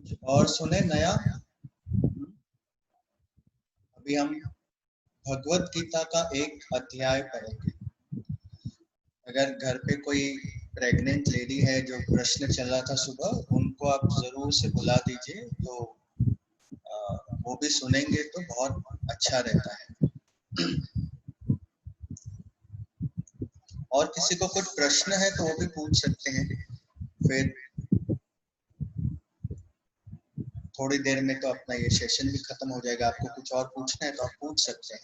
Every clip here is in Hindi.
कुछ और सुने नया। अभी हम भगवत गीता का एक अध्याय पढ़ेंगे। अगर घर पे कोई प्रेग्नेंट लेडी है जो प्रश्न चल रहा था सुबह, उनको आप जरूर से बुला दीजिए, तो वो भी सुनेंगे तो बहुत अच्छा रहता है। और किसी को कुछ प्रश्न है तो वो भी पूछ सकते हैं। फिर थोड़ी देर में तो अपना ये सेशन भी खत्म हो जाएगा। आपको कुछ और पूछना है तो आप पूछ सकते हैं।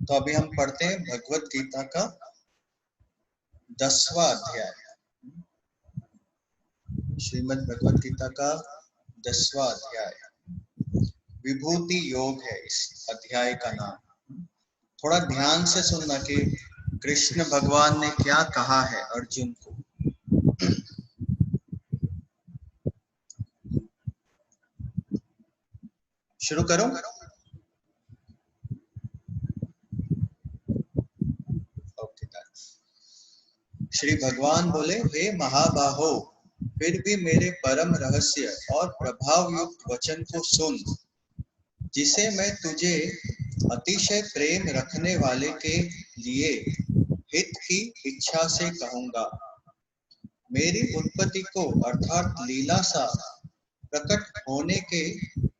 तो अभी हम पढ़ते हैं भगवत गीता का 10वां अध्याय। श्रीमद् भगवत गीता का 10वां अध्याय विभूति योग है इस अध्याय का नाम। थोड़ा ध्यान से सुनना कि कृष्ण भगवान ने क्या कहा है अर्जुन को। शुरू करूं? श्री भगवान बोले, हे महाबाहो, फिर भी मेरे परम रहस्य और प्रभाव युक्त वचन को सुन, जिसे मैं तुझे अतिशय प्रेम रखने वाले के लिए हित की इच्छा से कहूंगा। मेरी उत्पत्ति को अर्थात लीला सा प्रकट होने के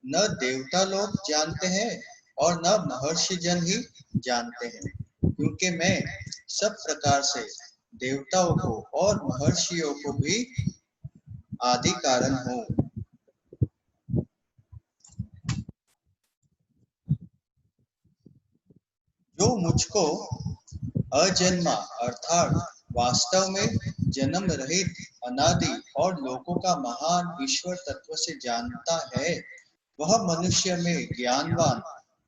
न देवता लोग जानते हैं और न महर्षि जन ही जानते हैं, क्योंकि मैं सब प्रकार से देवताओं को और महर्षियों को भी आदि कारण हूँ। जो मुझको अजन्मा अर्थात वास्तव में जन्म रहित अनादि और लोकों का महान ईश्वर तत्व से जानता है, वह मनुष्य में ज्ञानवान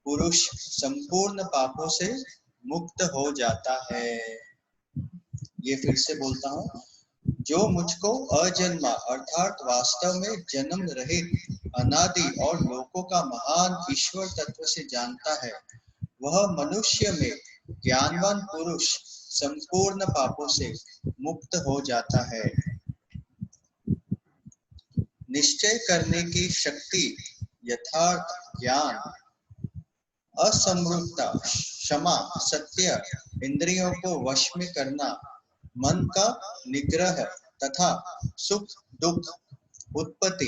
पुरुष संपूर्ण पापों से मुक्त हो जाता है। ये फिर से बोलता हूँ। जो मुझको अजन्मा अर्थात वास्तव में जन्म रहित अनादि और लोकों का महान ईश्वर तत्व से जानता है, वह मनुष्य में ज्ञानवान पुरुष संपूर्ण पापों से मुक्त हो जाता है। निश्चय करने की शक्ति, यथार्थ ज्ञान, असमरूपता, क्षमा, सत्य, इंद्रियों को वश में करना, मन का निग्रह तथा सुख दुख, उत्पत्ति,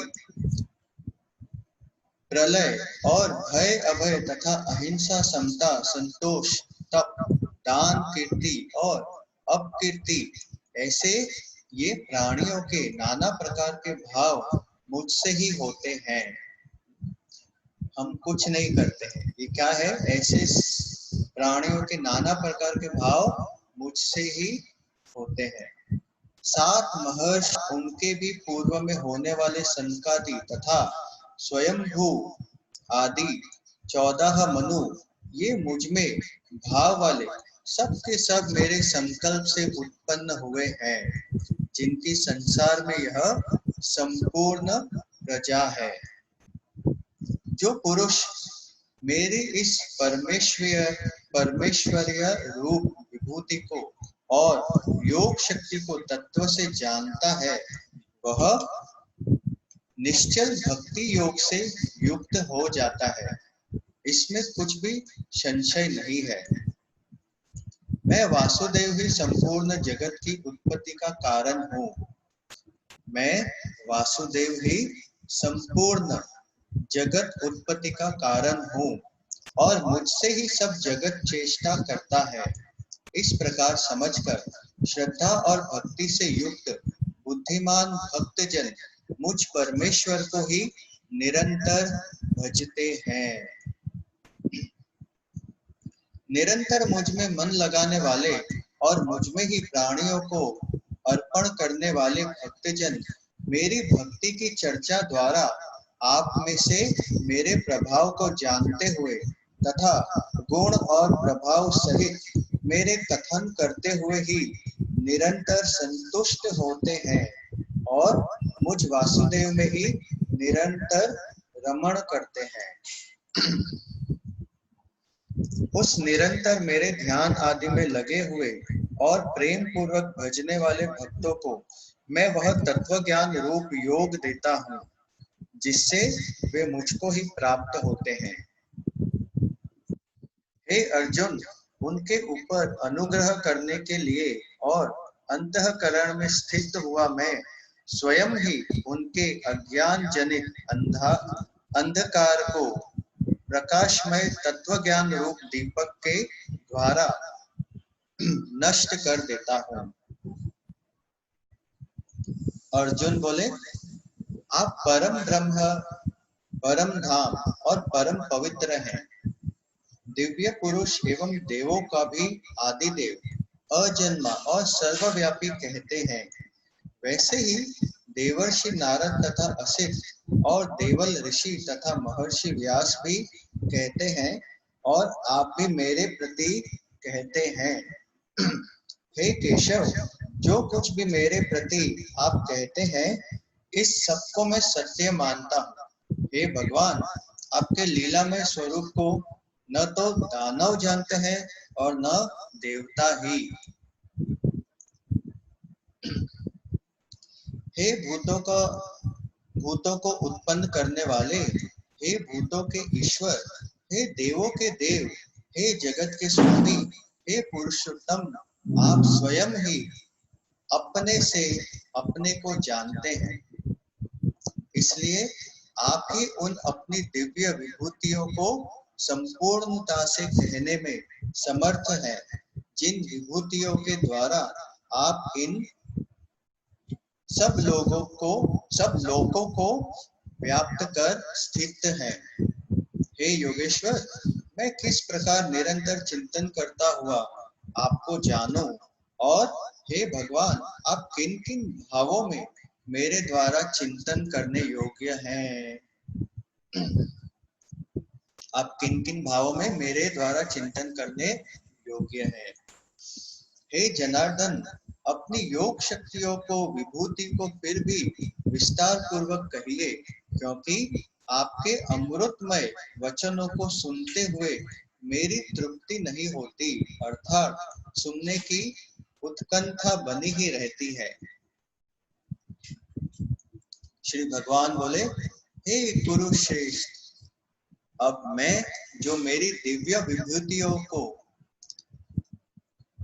प्रलय और भय अभय तथा अहिंसा, समता, संतोष, तप, दान, कीर्ति और अपकीर्ति, ऐसे ये प्राणियों के नाना प्रकार के भाव मुझसे ही होते हैं। हम कुछ नहीं करते हैं। ये क्या है? ऐसे प्राणियों के नाना प्रकार के भाव मुझसे ही होते हैं। 7 महर्षि, उनके भी पूर्व में होने वाले सनकादि तथा स्वयंभू आदि 14 मनु, ये मुझ में भाव वाले सब के सब मेरे संकल्प से उत्पन्न हुए हैं, जिनकी संसार में यह संपूर्ण प्रजा है। जो पुरुष मेरी इस परमेश्वरीय रूप विभूति को और योग शक्ति को तत्व से जानता है, वह निश्चल भक्ति योग से युक्त हो जाता है। इसमें कुछ भी संशय नहीं है। मैं वासुदेव ही संपूर्ण जगत की उत्पत्ति का कारण हूँ। मैं वासुदेव ही संपूर्ण जगत उत्पत्ति का कारण हूँ और मुझसे ही सब जगत चेष्टा करता है। इस प्रकार समझकर श्रद्धा और भक्ति से युक्त बुद्धिमान भक्तजन मुझ परमेश्वर को ही निरंतर भजते हैं। निरंतर मुझ में मन लगाने वाले और मुझ में ही प्राणियों को अर्पण करने वाले भक्तजन मेरी भक्ति की चर्चा द्वारा आप में से मेरे प्रभाव को जानते हुए तथा गुण और प्रभाव सहित मेरे कथन करते हुए ही निरंतर संतुष्ट होते हैं और मुझ वासुदेव में ही निरंतर रमण करते हैं। उस निरंतर मेरे ध्यान आदि में लगे हुए और प्रेम पूर्वक भजने वाले भक्तों को मैं वह तत्व ज्ञान रूप योग देता हूँ जिससे वे मुझको ही प्राप्त होते हैं। हे अर्जुन, उनके ऊपर अनुग्रह करने के लिए और अंतःकरण में स्थित हुआ मैं स्वयं ही उनके अज्ञान जनित अंधकार को प्रकाशमय तत्व ज्ञान रूप दीपक के द्वारा नष्ट कर देता हूँ। अर्जुन बोले, आप परम ब्रह्म, परम धाम और परम पवित्र हैं। दिव्य पुरुष एवं देवों का भी आदि देव, अजन्मा और सर्वव्यापी कहते हैं। वैसे ही देवर्षि नारद तथा असित और देवल ऋषि तथा महर्षि व्यास भी कहते हैं और आप भी मेरे प्रति कहते हैं। हे केशव, जो कुछ भी मेरे प्रति आप कहते हैं इस सबको मैं सत्य मानता हूँ। हे भगवान, आपके लीलामय स्वरूप को न तो दानव जानते हैं और न देवता ही। हे भूतों को उत्पन्न करने वाले, हे भूतों के ईश्वर, हे देवों के देव, हे जगत के स्वामी, हे पुरुषोत्तम, आप स्वयं ही अपने से अपने को जानते हैं। इसलिए आप ही उन अपनी दिव्य विभूतियों को संपूर्णता से कहने में समर्थ हैं, जिन विभूतियों के द्वारा आप इन सब लोगों को व्याप्त कर स्थित हैं। हे योगेश्वर, मैं किस प्रकार निरंतर चिंतन करता हुआ आपको जानूं, और हे भगवान, आप किन किन भावों में मेरे द्वारा चिंतन करने योग्य हैं। आप किन किन भावों में मेरे द्वारा चिंतन करने योग्य हैं। हे जनार्दन, अपनी योग शक्तियों को, विभूति को फिर भी विस्तार पूर्वक कहिए, क्योंकि आपके अमृतमय वचनों को सुनते हुए मेरी तृप्ति नहीं होती, अर्थात सुनने की उत्कंठा बनी ही रहती है। श्री भगवान बोले, हे कुरुश्रेष्ठ, अब मैं जो मेरी दिव्य विभूतियों को,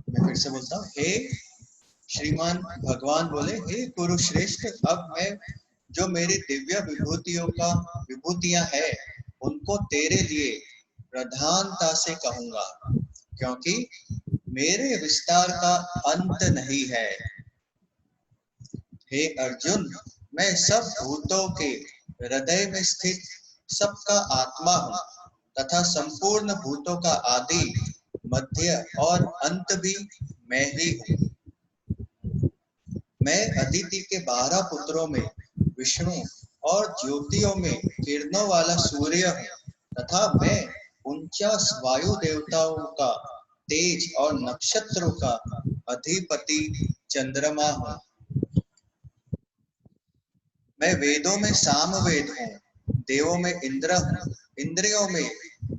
मैं फिर से बोलता हूँ, हे श्रीमान भगवान बोले, हे कुरुश्रेष्ठ, अब मैं जो मेरी दिव्य विभूतियां है उनको तेरे लिए प्रधानता से कहूंगा, क्योंकि मेरे विस्तार का अंत नहीं है। हे अर्जुन, मैं सब भूतों के हृदय में स्थित सबका आत्मा हूँ तथा संपूर्ण भूतों का आदि, मध्य और अंत भी मैं ही हूँ। मैं अदिति के 12 पुत्रों में विष्णु और ज्योतियों में किरणों वाला सूर्य हूँ तथा मैं 49 वायु देवताओं का तेज और नक्षत्रों का अधिपति चंद्रमा हूँ। मैं वेदों में सामवेद हूँ, देवों में इंद्र हूँ, इंद्रियों में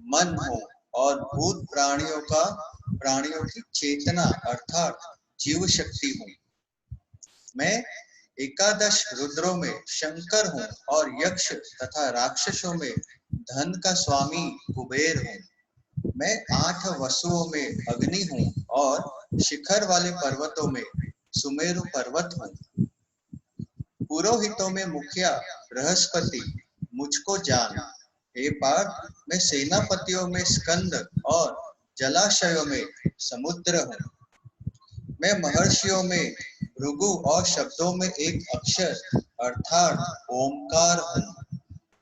मन हूँ और भूत प्राणियों की चेतना अर्थात जीव शक्ति हूँ। मैं 11 रुद्रों में शंकर हूँ और यक्ष तथा राक्षसों में धन का स्वामी कुबेर हूँ। मैं 8 वसुओं में अग्नि हूँ और शिखर वाले पर्वतों में सुमेरु पर्वत हूँ। पुरोहितों में मुखिया बृहस्पति मुझको जान। हे पार्थ, मैं सेनापतियों में स्कंद और जलाशयों में समुद्र हूँ। मैं महर्षियों में भृगु और शब्दों में एक अक्षर अर्थात ओमकार हूँ।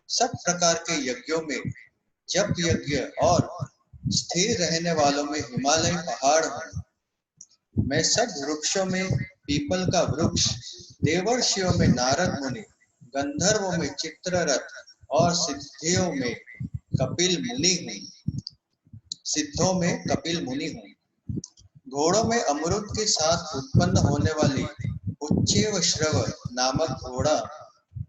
सब प्रकार के यज्ञों में जप यज्ञ और स्थिर रहने वालों में हिमालय पहाड़ हूँ। मैं सब वृक्षों में पीपल का वृक्ष, देवर्षियों में नारद मुनि, गंधर्वों में चित्ररथ और सिद्धों में कपिल मुनि हूँ। घोड़ों में अमृत के साथ उत्पन्न होने वाली उच्चैःश्रव नामक घोड़ा,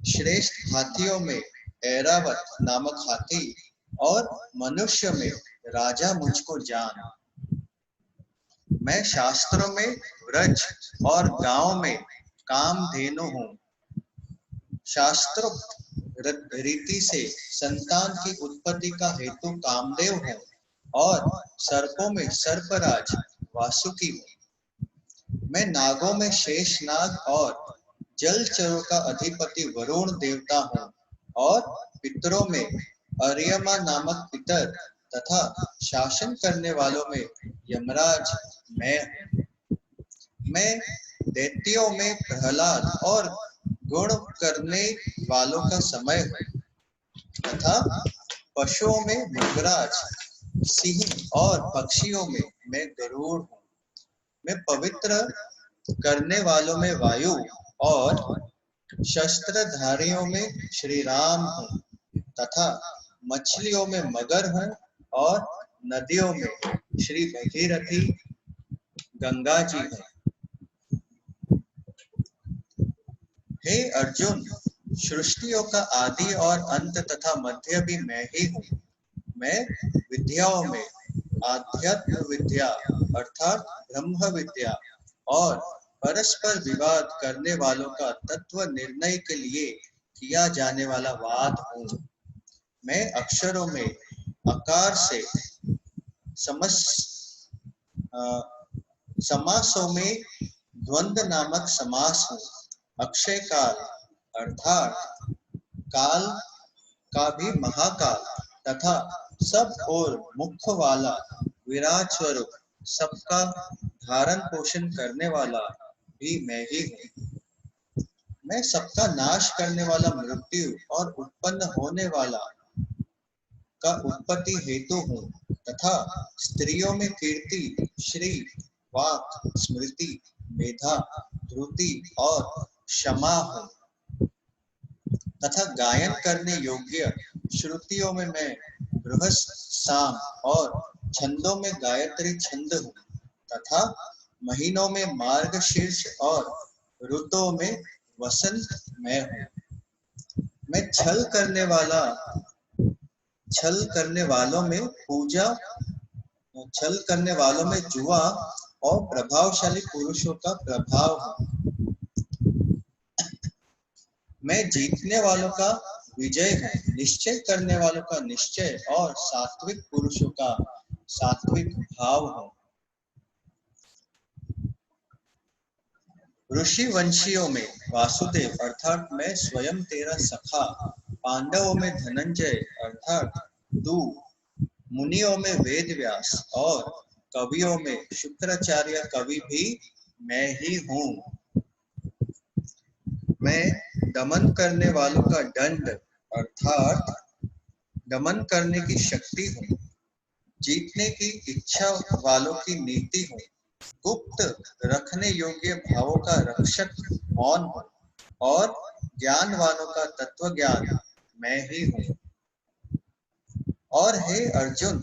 श्रेष्ठ हाथियों में ऐरावत नामक हाथी और मनुष्य में राजा मुझको जान। मैं शास्त्रों में व्रज और गांव में कामधेनु हूँ। शास्त्रोक्त रीति से संतान की उत्पत्ति का हेतु कामदेव है और सर्पों में सर्पराज वासुकी हूँ। मैं नागों में शेषनाग और जलचरों का अधिपति वरुण देवता हूँ और पितरों में अर्यमा नामक पितर तथा शासन करने वालों में यमराज मैं हूँ। मैं दैत्यों में प्रहलाद और गुण करने वालों का समय हूँ तथा पशुओं में मृगराज, सिंह और पक्षियों में मैं गरुड़ हूँ। मैं पवित्र करने वालों में वायु और शस्त्रधारियों में श्री राम हूँ तथा मछलियों में मगर हूँ और नदियों में श्री भगीरथी गंगा जी हूँ। हे अर्जुन, सृष्टियों का आदि और अंत तथा मध्य भी मैं ही हूँ। मैं विद्याओं में आध्यात्म विद्या अर्थात ब्रह्म विद्या और परस्पर विवाद करने वालों का तत्व निर्णय के लिए किया जाने वाला वाद हूँ। मैं अक्षरों में आकार से समासों में द्वंद्व नामक समास हूँ। अक्षय काल अर्थात काल का भी महाकाल तथा सब और मुख्य वाला विराट स्वरूप सबका धारण पोषण करने वाला भी मैं ही हूँ। मैं सबका नाश करने वाला मृत्यु और उत्पन्न होने वाला का उत्पत्ति हेतु हूँ तथा स्त्रियों में कीर्ति, श्री, वाक, स्मृति, मेधा, धृति और क्षमा हूँ तथा गायन करने योग्य श्रुतियों में मैं बृहस्, साम और छंदों में गायत्री छंद हूँ तथा महीनों में मार्गशीर्ष और ऋतुओं में वसंत मैं हूँ। मैं छल करने वालों में पूजा, छल करने वालों में जुआ और प्रभावशाली पुरुषों का प्रभाव हूँ। मैं जीतने वालों का विजय है, निश्चय करने वालों का निश्चय और सात्विक पुरुषों का सात्विक भाव हूँ। ऋषि वंशियों में वासुदेव अर्थात मैं स्वयं तेरा सखा, पांडवों में धनंजय अर्थात तू, मुनियों में वेद व्यास और कवियों में शुक्राचार्य कवि भी मैं ही हूँ। मैं दमन करने वालों का दंड अर्थात दमन करने की शक्ति हूँ। जीतने की इच्छा वालों की नीति हूँ। गुप्त रखने योग्य भावों का रक्षक मौन हूँ और ज्ञान वालों का तत्व ज्ञान मैं ही हूँ। और हे अर्जुन,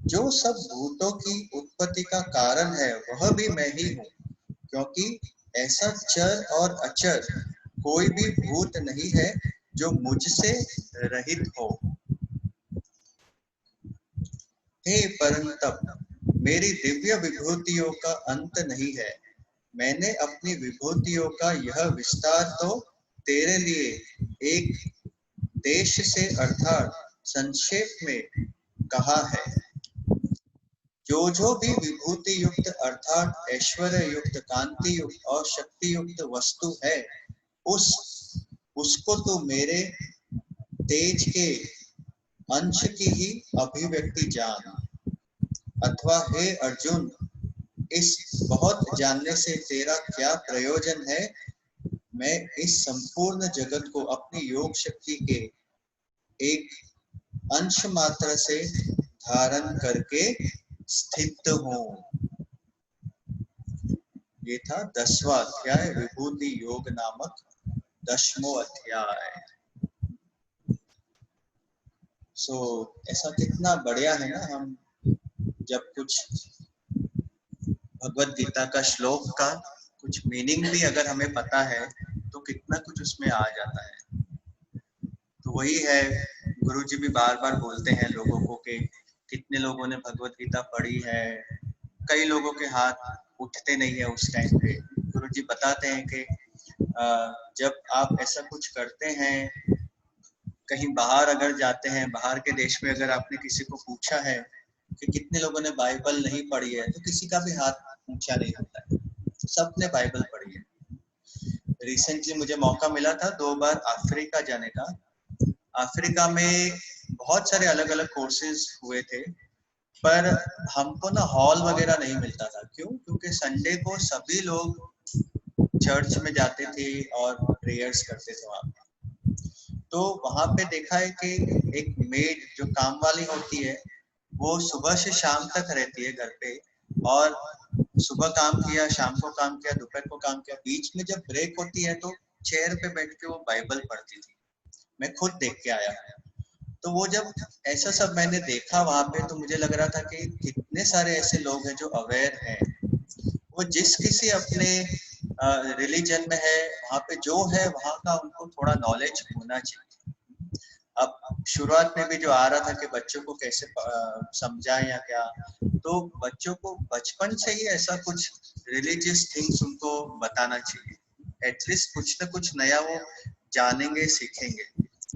जो सब भूतों की उत्पत्ति का कारण है वह भी मैं ही हूँ, क्योंकि ऐसा चर और अचर कोई भी भूत नहीं है जो मुझसे रहित हो। हे परंतप, मेरी दिव्य विभूतियों का अंत नहीं है। मैंने अपनी विभूतियों का यह विस्तार तो तेरे लिए एक देश से अर्थात संक्षेप में कहा है। जो भी विभूति युक्त अर्थात ऐश्वर्य युक्त, कांति युक्त और शक्ति युक्त वस्तु है, उसको तो मेरे तेज के अंश की ही अभिव्यक्ति जान। अथवा हे अर्जुन, इस बहुत जानने से तेरा क्या प्रयोजन है? मैं इस संपूर्ण जगत को अपनी योग शक्ति के एक अंश मात्र से धारण करके स्थित हूँ। ये था 10वां अध्याय, विभूति योग नामक 10वां अध्याय। ऐसा कितना बढ़िया है ना, हम जब कुछ भगवत गीता का श्लोक का कुछ मीनिंग भी अगर हमें पता है तो कितना कुछ उसमें आ जाता है। तो वही है, गुरुजी भी बार बार बोलते हैं लोगों को कि कितने लोगों ने भगवत गीता पढ़ी है। कई लोगों के हाथ उठते नहीं है उस टाइम पे, गुरुजी बताते हैं कि जब आप ऐसा कुछ करते हैं, कहीं बाहर अगर जाते हैं, बाहर के देश में अगर आपने किसी को पूछा है कि कितने लोगों ने बाइबल नहीं पढ़ी है, तो किसी का भी हाथ ऊंचा नहीं होता है, सबने बाइबल पढ़ी है। रिसेंटली मुझे मौका मिला था 2 बार अफ्रीका जाने का। अफ्रीका में बहुत सारे अलग अलग कोर्सेज हुए थे, पर हमको ना हॉल वगैरह नहीं मिलता था। क्यों? क्योंकि संडे को सभी लोग चर्च में जाते थे और प्रेयर्स करते थे वहां पे। तो वहां पे देखा है कि एक मेड जो काम वाली होती है, वो सुबह से शाम तक रहती है घर पे, और सुबह काम किया, शाम को काम किया, दोपहर को काम किया, बीच में जब ब्रेक होती है तो चेयर पे बैठ के वो बाइबल पढ़ती थी। मैं खुद देख के आया। तो वो जब ऐसा सब मैंने देखा वहां पे, तो मुझे लग रहा था कि कितने सारे ऐसे लोग हैं जो अवेयर हैं। वो जिस किसी अपने रिलीजन में है, वहां पे जो है वहां का उनको थोड़ा नॉलेज होना चाहिए। अब शुरुआत में भी जो आ रहा था कि बच्चों को कैसे समझाएं या क्या, तो बच्चों को बचपन से ही ऐसा कुछ रिलीजियस थिंग्स उनको बताना चाहिए। एटलीस्ट कुछ ना कुछ नया वो जानेंगे, सीखेंगे।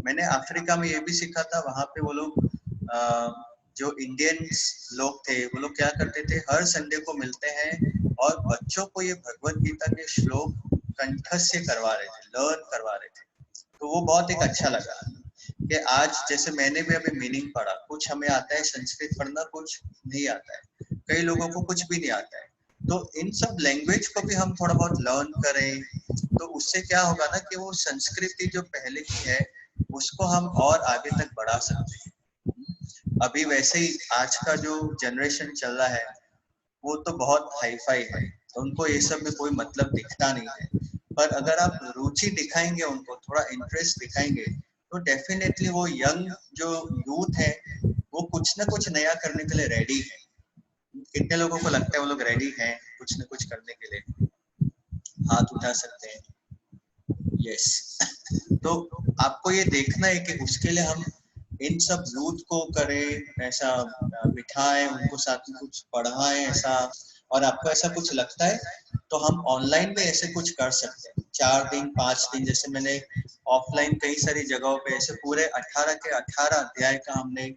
मैंने अफ्रीका में ये भी सीखा था, वहां पे वो लोग जो इंडियंस लोग थे, वो लोग क्या करते थे, हर संडे को मिलते हैं और बच्चों को ये भगवत गीता के श्लोक कंठस्थ करवा रहे थे, लर्न करवा रहे थे। तो वो बहुत एक अच्छा लगा कि आज जैसे मैंने भी अभी मीनिंग पढ़ा, कुछ हमें आता है संस्कृत पढ़ना, कुछ नहीं आता है, कई लोगों को कुछ भी नहीं आता है। तो इन सब लैंग्वेज को भी हम थोड़ा बहुत लर्न करें, तो उससे क्या होगा ना कि वो संस्कृति जो पहले की है उसको हम और आगे तक बढ़ा सकते हैं। अभी वैसे ही आज का जो जनरेशन चल रहा है वो तो बहुत हाई फाई है, तो उनको ये सब में कोई मतलब दिखता नहीं है। पर अगर आप रुचि दिखाएंगे, उनको थोड़ा इंटरेस्ट दिखाएंगे, तो डेफिनेटली वो यंग जो यूथ है वो कुछ ना कुछ नया करने के लिए रेडी है। कितने लोगों को लगता है वो लोग रेडी हैं कुछ ना कुछ करने के लिए? हाथ उठा सकते हैं। यस। तो आपको ये देखना है कि उसके लिए हम इन सब यूथ को करें, ऐसा बिठाएं, उनको साथ में कुछ पढ़ाएं ऐसा। और आपको ऐसा कुछ लगता है तो हम ऑनलाइन भी ऐसे कुछ कर सकते हैं, 4 दिन 5 दिन। जैसे मैंने ऑफलाइन कई सारी जगहों पे ऐसे पूरे 18 के 18 अध्याय का हमने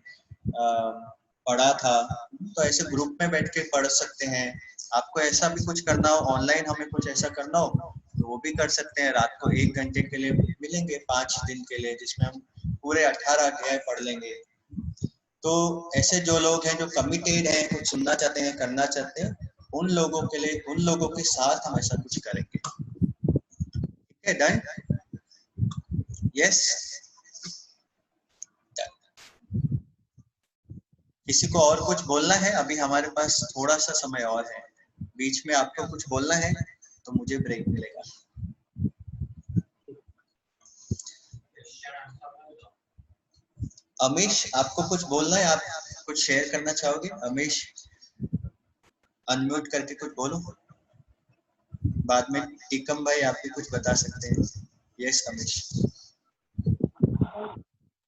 पढ़ा था। तो ऐसे ग्रुप में बैठ के पढ़ सकते हैं। आपको ऐसा भी कुछ करना हो, ऑनलाइन हमें कुछ ऐसा करना हो, तो वो भी कर सकते हैं। रात को 1 घंटे के लिए मिलेंगे 5 दिन के लिए, जिसमें हम पूरे 18 अध्याय पढ़ लेंगे। तो ऐसे जो लोग हैं जो कमिटेड हैं, कुछ सुनना चाहते हैं, करना चाहते हैं, उन लोगों के लिए, उन लोगों के साथ हम ऐसा कुछ करेंगे। ठीक है, डन? यस। किसी को और कुछ बोलना है? अभी हमारे पास थोड़ा सा समय और है। बीच में आपको कुछ बोलना है तो मुझे ब्रेक मिलेगा। अमीश, आपको कुछ बोलना है? आप कुछ शेयर करना चाहोगे? अमीश, अनम्यूट करके कुछ बोलो। बाद में टीकम भाई आप भी कुछ बता सकते हैं। यस अमीश।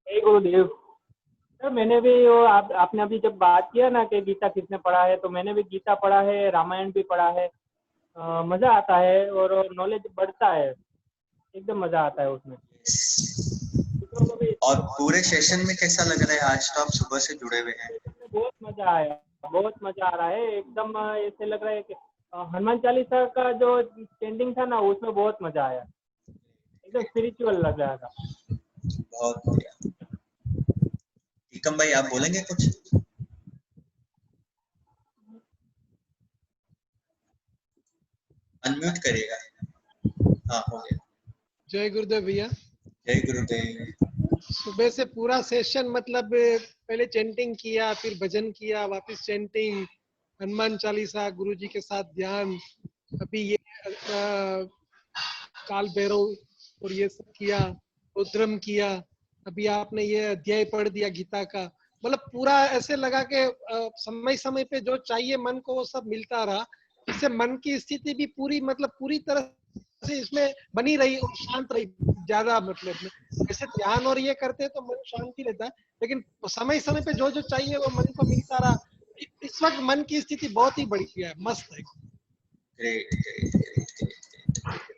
जय गुरुदेव। सर मैंने भी वो आपने अभी जब बात किया ना कि गीता किसने पढ़ा है, तो मैंने भी गीता पढ़ा है, रामायण भी पढ़ा है। मजा आता है और नॉलेज बढ़ता है, एकदम मजा आता है उसमें। और पूरे सेशन में कैसा लग रहा है? आज तो आप सुबह से जुड़े हुए हैं। बहुत मजा आया, बहुत मजा आ रहा है। एकदम ऐसे लग रहा है कि हनुमान चालीसा का जो स्टैंडिंग था ना, उसमें बहुत मजा आया, एकदम स्पिरिचुअल लग रहा था। बहुत बढ़िया। टीकम भाई आप बोलेंगे कुछ? अनम्यूट करिएगा। हाँ, हो गया। जय गुरुदेव भैया। जय गुरुदेव। सुबह से पूरा सेशन मतलब पहले चैंटिंग किया, फिर भजन किया, वापस चैंटिंग, हनुमान चालीसा, गुरुजी के साथ ध्यान, अभी ये काल भैरव और ये सब किया, रुद्रम किया, अभी आपने ये अध्याय पढ़ दिया गीता का। मतलब पूरा ऐसे लगा कि समय समय पे जो चाहिए मन को वो सब मिलता रहा। इससे मन की स्थिति भी पूरी मतलब पूरी तरह से इसमें बनी रही और शांत रही ज्यादा। मतलब वैसे ध्यान और ये करते तो मन शांति रहता है, लेकिन समय समय पे जो जो चाहिए वो मन को मिलता रहा। इस वक्त मन की स्थिति बहुत ही बढ़िया है, मस्त है। Great great great.